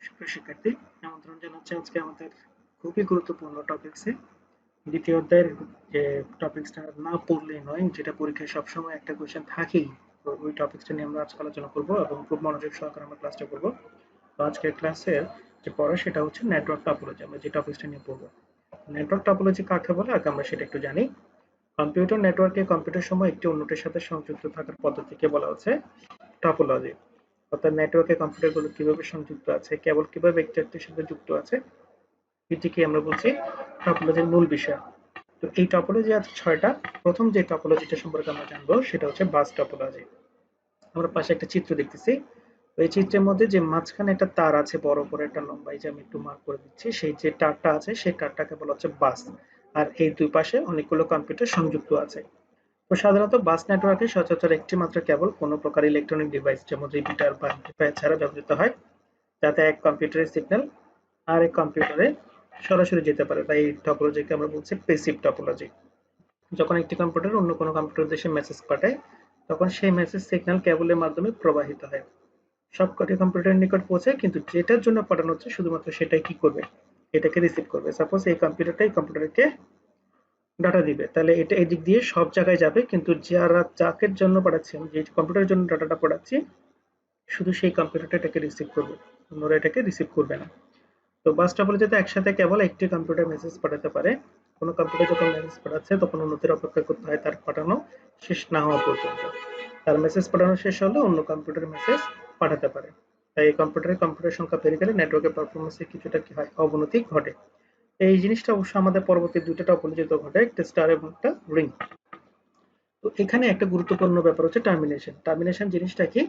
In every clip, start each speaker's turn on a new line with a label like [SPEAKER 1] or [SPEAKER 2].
[SPEAKER 1] সুপ্রিয় শিক্ষার্থী, আমন্ত্রণ জানাচ্ছি আজকে আমাদের খুবই গুরুত্বপূর্ণ টপিকসে। দ্বিতীয় অধ্যায়ের যে টপিকসটা না পড়লেই নয়, যেটা পরীক্ষায় সবসময় একটা কোয়েশ্চেন থাকেই। তো ওই টপিকসটা নিয়ে আমরা আজকে আলোচনা করব এবং খুব মনোযোগ সহকারে আমরা ক্লাসটা করব। তো আজকের ক্লাসের যে পড়া সেটা হচ্ছে নেটওয়ার্ক টপোলজি। আমরা যে টপিকসটা নিয়ে পড়বো, নেটওয়ার্ক টপোলজি কাকে বলে আগে আমরা সেটা একটু জানি। কম্পিউটার নেটওয়ার্কে কম্পিউটার সময় একটি অন্যটির সাথে সংযুক্ত থাকার পদ্ধতিকে বলা হচ্ছে টপোলজি। অর্থাৎ নেটওয়ার্কে কম্পিউটারগুলো কিভাবে সংযুক্ত আছে, কেবল কিভাবে একটি একটির সাথে যুক্ত আছে, এটিকে আমরা বলছি টপোলজির মূল বিষয়। তো এই টপোলজি আছে ছয়টা। প্রথম যে টপোলজিটা সম্পর্কে আমরা জানবো সেটা হচ্ছে বাস টপোলজি। আমরা পাশে একটা চিত্র দেখতেছি। এই চিত্রের মধ্যে যে মাঝখানে একটা তার আছে, বড় করে একটা লম্বা, এই যে আমি একটু মার্ক করে দিচ্ছি, সেই যে তারটা আছে সেই তারটাকে বলা হচ্ছে বাস। আর এই দুই পাশে অনেকগুলো কম্পিউটার সংযুক্ত আছে। তো সাধারণত বাস নেটওয়ার্কে সচরাচর একটি মাত্র কেবল কোনো প্রকার ইলেকট্রনিক ডিভাইস যেমন রিপিটার বা অ্যাম্পলিফায়ার ছাড়া ব্যবহৃত হয়, যাতে এক কম্পিউটারের সিগন্যাল আরেক কম্পিউটারে সরাসরি যেতে পারে। তাই এই টপোলজিকে আমরা বলছি প্যাসিভ টপোলজি। যখন একটি কম্পিউটার অন্য কোনো কম্পিউটার দেশে মেসেজ পাঠায়, তখন সেই মেসেজ সিগন্যাল কেবলের মাধ্যমে প্রবাহিত হয়, সবকটি কম্পিউটারের নিকট পৌঁছায়, কিন্তু যেটার জন্য পাঠানো হচ্ছে শুধুমাত্র সেটাই কি করবে, এটাকে রিসিভ করবে। সাপোজ এই কম্পিউটারটা এই কম্পিউটারকে ডাটা দিবে, তাহলে এটা এদিক দিয়ে সব জায়গায় যাবে, কিন্তু যারা যাকে জন্য পাঠাচ্ছি, যে কম্পিউটারের জন্য ডাটাটা পাঠাচ্ছি, শুধু সেই কম্পিউটারটা এটাকে রিসিভ করবে, অন্যরা এটাকে রিসিভ করবে না। তো বাস টপোলজিতে একসাথে কেবল একটি কম্পিউটার মেসেজ পাঠাতে পারে। কোনো কম্পিউটার যখন মেসেজ পাঠাচ্ছে তখন অন্যদের অপেক্ষা করতে হয় তার পাঠানো শেষ না হওয়া পর্যন্ত। তার মেসেজ পাঠানো শেষ হলে অন্য কম্পিউটার মেসেজ পাঠাতে পারে। তাই এই কম্পিউটার সংখ্যা বেড়ে গেলে নেটওয়ার্কের পারফরমেন্সে কিছুটা কি হয়, অবনতি ঘটে। এই জিনিসটা অবশ্য আমাদের পরবর্তী দুইটা টপোলজিতে ঘটে, একটা স্টার এবং একটা রিং। তো এখানে একটা গুরুত্বপূর্ণ ব্যাপার হচ্ছে টার্মিনেশন। টার্মিনেশন জিনিসটা কি?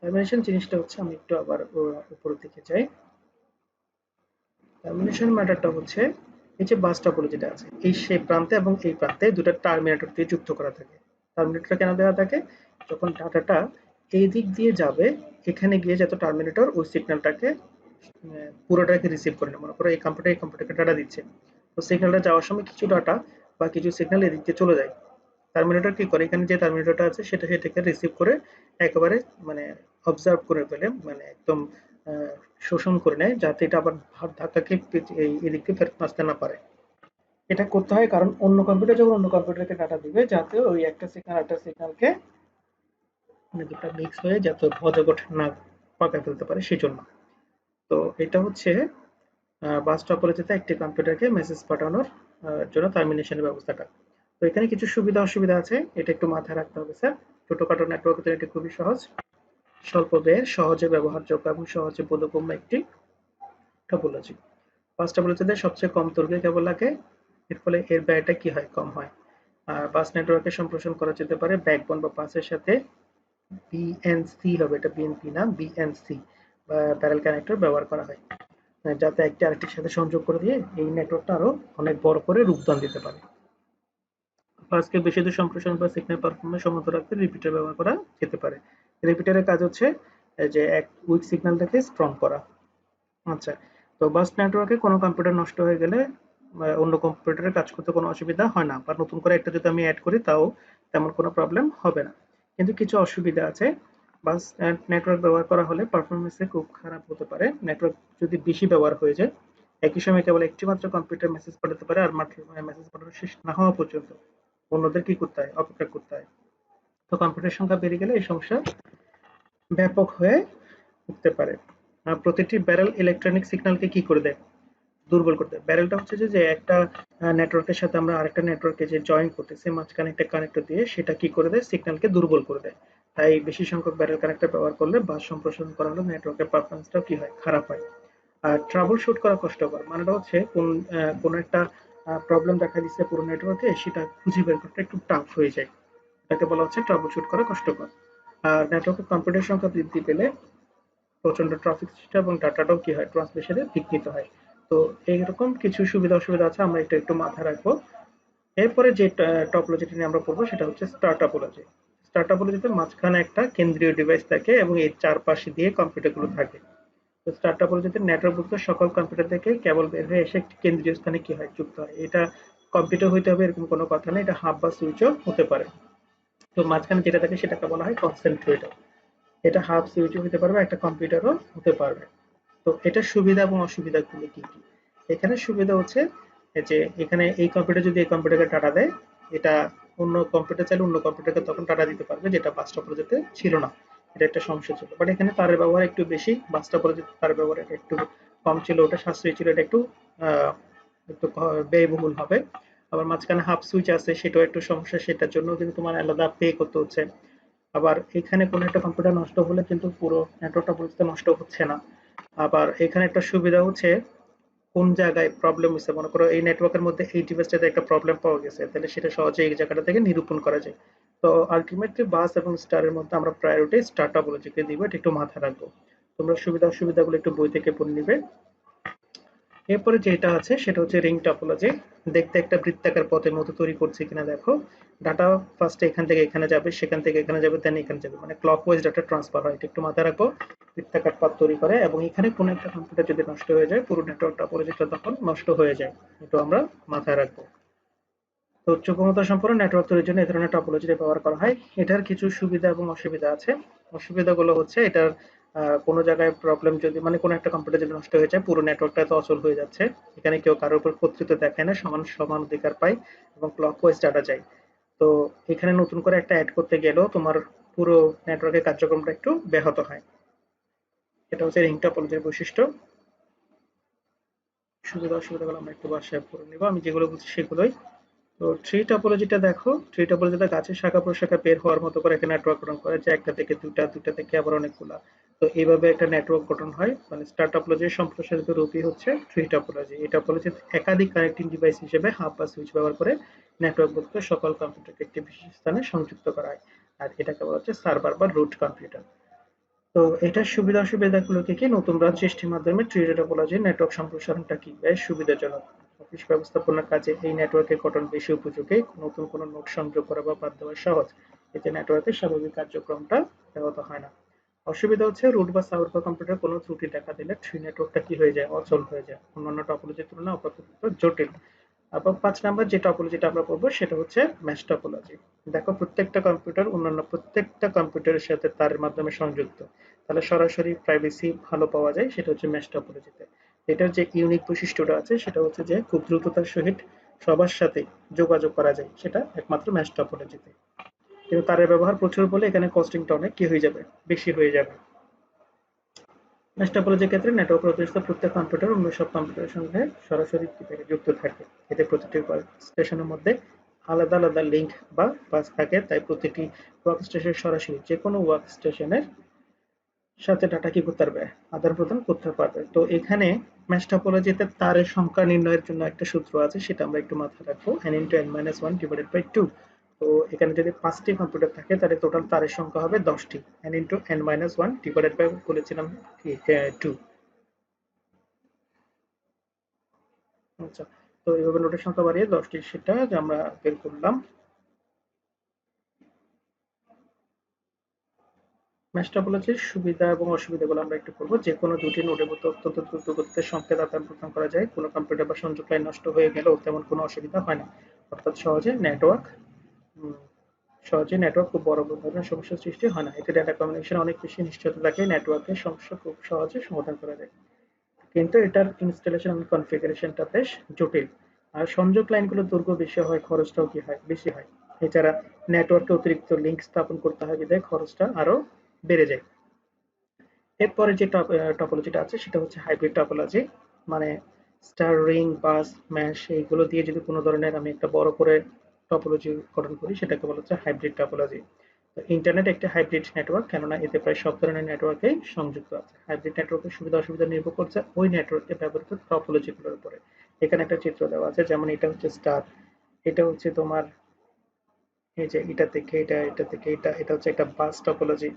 [SPEAKER 1] টার্মিনেশন জিনিসটা হচ্ছে, আমি একটু আবার উপরের দিকে যাই। টার্মিনেশন ম্যাটারটা হচ্ছে, এই যে বাস টপোলজিটা আছে, এই সেই প্রান্তে এবং এই প্রান্তে দুটো টার্মিনেটর দিয়ে যুক্ত করা থাকে। টার্মিনেটর কেন দেওয়া থাকে? যখন ডাটাটা এই দিক দিয়ে যাবে, এখানে গিয়ে যত টার্মিনেটর ওই সিগন্যালটাকে পুরোটাকে রিসিভ করে নেয়। মনে করো এই কম্পিউটারকে ডাটা দিচ্ছে, তো সিগন্যালটা যাওয়ার সময় কিছু ডাটা বা কিছু সিগন্যাল এদিক দিয়ে চলে যায়। টার্মিনেটর কি করে, এখানে যে টার্মিনেটরটা আছে সেটা সেটাকে রিসিভ করে একেবারে মানে অবজার্ভ করে ফেলে, মানে একদম আহ, শোষণ করে নেয়, যাতে এটা আবার ধাক্কা খেয়ে এই এদিক দিয়ে ফেরত আসতে না পারে। এটা করতে হয় কারণ অন্য কম্পিউটার যখন অন্য কম্পিউটারকে ডাটা দিবে, যাতে ওই একটা সিগন্যালকে মানে দুটো মিক্স হয়ে যাতে অজগর না পাকায় ফেলতে পারে সেজন্য। তো এটা হচ্ছে বাস টপোলজিতে একটি কম্পিউটারকে মেসেজ পাঠানোর জন্য টার্মিনেশনের ব্যবস্থাটা। তো এখানে কিছু সুবিধা অসুবিধা আছে, এটা একটু মাথায় রাখতে হবে স্যার। ছোটখাটো নেটওয়ার্কের জন্য এটি খুবই সহজ, স্বল্প ব্যয়, সহজে ব্যবহারযোগ্য এবং সহজে বোধগম্য একটি টপোলজি। বাস টপোলজিতে সবচেয়ে কম দৈর্ঘ্যে কেবল লাগে, এর ফলে এর ব্যয়টা কি হয়, কম হয়। আর বাস নেটওয়ার্কে সম্প্রসারণ করা যেতে পারে ব্যাকবোন বা বাসের সাথে বিএনসি, হবে এটা বিএনপি না, বিএনসি বা প্যারেল কানেক্টর ব্যবহার করা হয়, যাতে একটি আরেকটির সাথে সংযোগ করে দিয়ে এই নেটওয়ার্কটা আরো অনেক বড় করে রূপদান দিতে পারে। বাসকে বেশি দূর সম্প্রসারণ বা সিগন্যাল পারফরমেন্স সমত রাখতে রিপিটার ব্যবহার করা যেতে পারে। রিপিটারের কাজ হচ্ছে যে এক উইক সিগন্যালটাকে স্ট্রং করা। আচ্ছা, তো বাস নেটওয়ার্কে কোনো কম্পিউটার নষ্ট হয়ে গেলে অন্য কম্পিউটারে কাজ করতে কোনো অসুবিধা হয় না, বা নতুন করে একটা যদি আমি অ্যাড করি তাও তেমন কোনো প্রবলেম হবে না। কিন্তু কিছু অসুবিধা আছে। বাস নেটওয়ার্ক ব্যবহার করা হলে পারফরমেন্সে খুব খারাপ হতে পারে। নেটওয়ার্ক যদি বেশি ব্যবহার হয়ে যায়, একই সময় কেবল একটি মাত্র কম্পিউটার মেসেজ পাঠাতে পারে, আর মাত্র মেসেজ পাঠানো শেষ না হওয়া পর্যন্ত অন্যদের কি করতে হয়, অপেক্ষা করতে হয়। তো কম্পিউটার সংখ্যা বেড়ে গেলে এই সমস্যা ব্যাপক হয়ে উঠতে পারে। প্রতিটি ব্যারেল ইলেকট্রনিক সিগন্যালকে কি করে দেয়, দুর্বল করতে দেয়। ব্যারেলটা হচ্ছে যে যে একটা নেটওয়ার্কের সাথে আমরা আরেকটা নেটওয়ার্কে যে জয়েন করতেছি, মাঝখানে একটা কানেক্টর দিয়ে, সেটা কি করে দেয়, সিগন্যালকে দুর্বল করে দেয়। তাই বেশি সংখ্যক ব্যারেল কানেক্টর ব্যবহার করলে বাস সম্প্রসারণ করা হলে নেটওয়ার্কের পারফরমেন্সটাও কি হয়, খারাপ হয়। আর ট্রাবল শুট করা কষ্টকর, মানেটা হচ্ছে কোন একটা প্রবলেম দেখা দিচ্ছে পুরো নেটওয়ার্কে, সেটা খুঁজে বের করতে একটু টাফ হয়ে যায়। এটাকে বলা হচ্ছে ট্রাবল শুট করা কষ্টকর। আর নেটওয়ার্কের কম্পিউটার সংখ্যা বৃদ্ধি পেলে প্রচন্ড ট্রাফিক সৃষ্টি এবং ডাটাটাও কি হয়, ট্রান্সমিশনে বিঘ্নিত হয়। তো এইরকম কিছু সুবিধা অসুবিধা আছে, আমরা এটা একটু মাথায় রাখবো। এরপরে যে টপোলজিটি নিয়ে আমরা পড়বো সেটা হচ্ছে স্টার টপোলজি। স্টার টপোলজিতে মাঝখানে একটা কেন্দ্রীয় ডিভাইস থাকে এবং এর চারপাশে দিয়ে কম্পিউটারগুলো থাকে। তো স্টার টপোলজিতে নেটওয়ার্কভুক্ত সকল কম্পিউটার থেকে কেবল বের হয়ে এসে একটি কেন্দ্রীয় স্থানে কি হয়, যুক্ত হয়। এটা কম্পিউটার হইতে হবে এরকম কোনো কথা নেই, এটা হাব বা সুইচও হতে পারে। তো মাঝখানে যেটা থাকে সেটাকে বলা হয় কনসেন্ট্রেটর। এটা হাব সুইচও হতে পারবে, একটা কম্পিউটারও হতে পারবে। তো এটার সুবিধা এবং অসুবিধাগুলো কি কি? এখানে সুবিধা হচ্ছে যে এখানে এই কম্পিউটার যদি এই কম্পিউটারকে ডাটা দেয়, এটা অন্য কম্পিউটার চাইলে অন্য কম্পিউটারকে তখন ডাটা দিতে পারবে, যেটা বাস টপোলজিতে ছিল না। এটা একটা সমস্যা ছিল, বাট এখানে তারের ব্যবহার একটু বেশি, বাস টপোলজিতে তারের ব্যবহার একটু কম ছিল, ওটা সাশ্রয়ী ছিল, এটা একটু একটু ব্যয়বহুল হবে। আবার মাঝখানে হাফ সুইচ আছে, সেটাও একটু সমস্যা, সেটার জন্য কিন্তু তোমার আলাদা পে করতে হচ্ছে। আবার এখানে কোনো একটা কম্পিউটার নষ্ট হলে কিন্তু পুরো নেটওয়ার্কটা বুঝতে নষ্ট হচ্ছে না। আবার এখানে একটা সুবিধা হচ্ছে কোন জায়গায় প্রবলেম হচ্ছে, মনে করো এই নেটওয়ার্কের মধ্যে এই ডিভাইসটাতে একটা প্রবলেম পাওয়া গেছে, তাহলে সেটা সহজে এই জায়গাটা থেকে নিরূপণ করা যায়। তো আলটিমেটলি বাস এবং স্টারের মধ্যে আমরা প্রায়োরিটি স্টার টপোলজিকে দিব, এটা একটু মাথায় রাখবো। তোমরা সুবিধা অসুবিধাগুলো একটু বই থেকে পড়ে নিবে। এরপরে যেটা আছে সেটা হচ্ছে রিং টপোলজি। দেখতে একটা বৃত্তাকার পথের মতো তৈরি করছে কিনা দেখো। ডাটা ফার্স্টে এখান থেকে এখানে যাবে, সেখান থেকে এখানে যাবে, দেন এখানে যাবে, মানে ক্লকওয়াইজ ডাটা ট্রান্সফার হয়, এটা একটু মাথায় রাখো। বৃত্তাকার পথ তৈরি করে, এবং এখানে কোনো একটা কম্পিউটার যদি নষ্ট হয়ে যায়, পুরো নেটওয়ার্ক টপোলজিটা তখন নষ্ট হয়ে যায়, এটা আমরা মাথায় রাখবো। তো উচ্চ ক্ষমতা সম্পন্ন নেটওয়ার্ক তৈরির জন্য এই ধরনের টপোলজি ব্যবহার করা হয়। এটার কিছু সুবিধা এবং অসুবিধা আছে। অসুবিধাগুলো হচ্ছে এটার কোনো জায়গায় প্রবলেম যদি, মানে কোনো একটা কম্পিউটার যদি নষ্ট হয়ে যায়, পুরো নেটওয়ার্কটা তো অচল হয়ে যাচ্ছে। এখানে কেউ কারোর উপর কর্তৃত্ব দেখায় না, সমান সমান অধিকার পায় এবং ক্লকওয়াইজ ডাটা যায়। তো এখানে নতুন করে একটা অ্যাড করতে গেলেও তোমার পুরো নেটওয়ার্কের কার্যক্রমটা একটু ব্যাহত হয়। এটা হচ্ছে রিং টপোলজির বৈশিষ্ট্য। সুবিধা অসুবিধাগুলো আমরা একটু বাসায় পড়ে নিব, আমি যেগুলো বলছি সেগুলোই। তো ট্রি টপোলজিটা দেখো, ট্রি টপোলজিটা গাছের শাখা প্রশাখা বের হওয়ার মতো করে একটা নেটওয়ার্ক গঠন করে, যে একটা থেকে দুটা, দুটা থেকে আবার অনেকগুলা। তো এইভাবে একটা নেটওয়ার্ক গঠন হয়, মানে স্টার টপোলজির সম্প্রসারিত রূপই হচ্ছে ট্রি টপোলজি। এই টপোলজিতে একাধিক কানেক্টিং ডিভাইস হিসেবে হাব বা সুইচ ব্যবহার করে নেটওয়ার্কভুক্ত সকল কম্পিউটারকে একটি বিশেষ স্থানে সংযুক্ত করা হয়। আর এটাকে বলা হচ্ছে সার্ভার বা রুট কম্পিউটার। তো এটার সুবিধা অসুবিধাগুলো কি কি? নতুন ব্রাঞ্চ সৃষ্টির মাধ্যমে ট্রি টপোলজি নেটওয়ার্ক সম্প্রসারণটা কি বেশ সুবিধাজনক। অফিস ব্যবস্থাপনার কাজে এই নেটওয়ার্কের গঠন বেশি উপযোগী। নতুন কোনো নোড সংযোগ করা বা বাদ দেওয়া সহজ। এতে নেটওয়ার্কের স্বাভাবিক কার্যক্রমটা ব্যাহত হয় না। অসুবিধা হচ্ছে রুট বা সার্ভার কম্পিউটার কোনো ত্রুটি দেখা দিলে ট্রি নেটওয়ার্কটা কি হয়ে যায়, অচল হয়ে যায়, অন্যান্য টপোলজির তুলনায় অপেক্ষাকৃত জটিল। এবং ৫ নাম্বার যে টপোলজিটা আমরা পড়বো সেটা হচ্ছে মেশ টপোলজি। দেখো প্রত্যেকটা কম্পিউটার অন্যান্য প্রত্যেকটা কম্পিউটারের সাথে তারের মাধ্যমে সংযুক্ত। তাহলে সরাসরি প্রাইভেসি ভালো পাওয়া যায়, সেটা হচ্ছে মেশ টপোলজিতে। এটার যে ইউনিক বৈশিষ্ট্যটা আছে সেটা হচ্ছে যে খুব দ্রুততার সহিত সবার সাথে যোগাযোগ করা যায়, সেটা একমাত্র মেশ টপোলজিতে। কিন্তু তারের ব্যবহার প্রচুর বলে এখানে কস্টিংটা অনেক কি হয়ে যাবে, বেশি হয়ে যাবে। মেশ টপোলজির ক্ষেত্রে নেটওয়ার্ক প্রতিষ্ঠিত প্রত্যেক কম্পিউটার অন্য সব কম্পিউটারের সঙ্গে সরাসরি যুক্ত থাকে। এতে প্রতিটি স্টেশনের মধ্যে আলাদা আলাদা লিঙ্ক বা বাস থাকে, তাই প্রতিটি ওয়ার্কস্টেশন সরাসরি যে কোনো ওয়ার্কস্টেশনের সাথে ডাটা কি করতে পারবে, আদান প্রদান করতে পারবে। তো এখানে ম্যাশ টপোলজিতে তারের সংখ্যা নির্ণয়ের জন্য একটা সূত্র আছে, সেটা আমরা একটু মাথায় রাখবো, n into n minus one divided by two. তো এখানে যদি 5টি কম্পিউটার থাকে তাহলে টোটাল তারের সংখ্যা হবে 10টি, n into n minus one divided by বলেছিলাম কি 2। আচ্ছা, তো এইভাবে নোটের সংখ্যা বাড়িয়ে 10টি সেটা যে আমরা বের করলাম। ম্যাশ টপোলজির সুবিধা এবং অসুবিধাগুলো আমরা একটু করবো। যে কোনো দুটি নোডের মধ্যে অত্যন্ত দ্রুত গতিতে সংকেত আদান প্রদান করা যায়, কোনো কম্পিউটার বা সংযোগ লাইন নষ্ট হয়ে গেলেও তেমন কোনো অসুবিধা হয় না। অর্থাৎ সহজে নেটওয়ার্ক খুব বড় ধরনের সমস্যার সৃষ্টি হয় না। এতে ডাটা কমিউনিকেশন অনেক বেশি নিশ্চয়তা থাকে, নেটওয়ার্কের সমস্যা খুব সহজে সমাধান করা যায়। কিন্তু এটার ইনস্টলেশন এবং কনফিগারেশনটা বেশ জটিল। আর সংযোগ লাইনগুলোর দৈর্ঘ্য বেশি হয়, খরচটাও কি হয়, বেশি হয়। এছাড়া নেটওয়ার্কে অতিরিক্ত লিঙ্ক স্থাপন করতে হয়, বিধায় খরচটা আরো বেড়ে যায়। এরপরে যে টপোলজিটা আছে সেটা হচ্ছে হাইব্রিড টপোলজি। মানে স্টার, রিং, বাস, ম্যাশ এইগুলো দিয়ে যদি কোনো ধরনের আমি একটা বড় করে টপোলজি গঠন করি, সেটাকে বলা হচ্ছে হাইব্রিড টপোলজি। তো ইন্টারনেট একটি হাইব্রিড নেটওয়ার্ক, কেননা এতে প্রায় সব ধরনের নেটওয়ার্কেই সংযুক্ত আছে। হাইব্রিড নেটওয়ার্কের সুবিধা অসুবিধা নির্ভর করছে ওই নেটওয়ার্কে ব্যবহৃত টপোলজিগুলোর উপরে। এখানে একটা চিত্র দেওয়া আছে, যেমন এটা হচ্ছে স্টার, এটা হচ্ছে তোমার এই যে এটা থেকে এটা, এটা থেকে এটা, এটা হচ্ছে একটা বাস টপোলজি।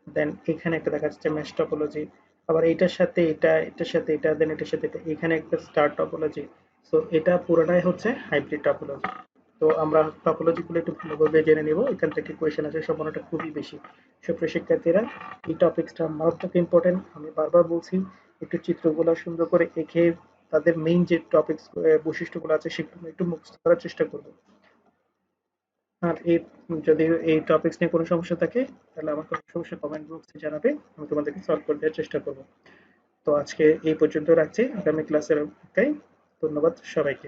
[SPEAKER 1] দেন এখানে একটা দেখা যাচ্ছে মেশ টপোলজি। আবার এটার সাথে এটা, এটার সাথে এটা, দেন এটার সাথে এটা, এখানে একটা স্টার টপোলজি। সো এটা পুরোটাই হচ্ছে হাইব্রিড টপোলজি। তো আমরা টপোলজি গুলো একটু ভালোভাবে জেনে নিব, এখান থেকে কোয়েশ্চেন আসার সম্ভাবনাটা খুবই বেশি। সুপ্রিয় শিক্ষার্থীরা, এই টপিকসটা মারাত্মক ইম্পর্টেন্ট, আমি বারবার বলছি, একটু চিত্রগুলো সুন্দর করে এঁকে তাদের মেইন যে টপিকস বৈশিষ্ট্যগুলো আছে সেগুলো একটু মুখস্থ করার চেষ্টা করব। আর যদি এই টপিকস নিয়ে কোনো সমস্যা থাকে তাহলে আমাকে অবশ্যই কমেন্ট বক্সে জানাবে, আমি তোমাদেরকে সলভ করে দেওয়ার চেষ্টা করব। তো আজকে এই পর্যন্ত রাখছি, আগামী ক্লাসের অপেক্ষায়। ধন্যবাদ সবাইকে।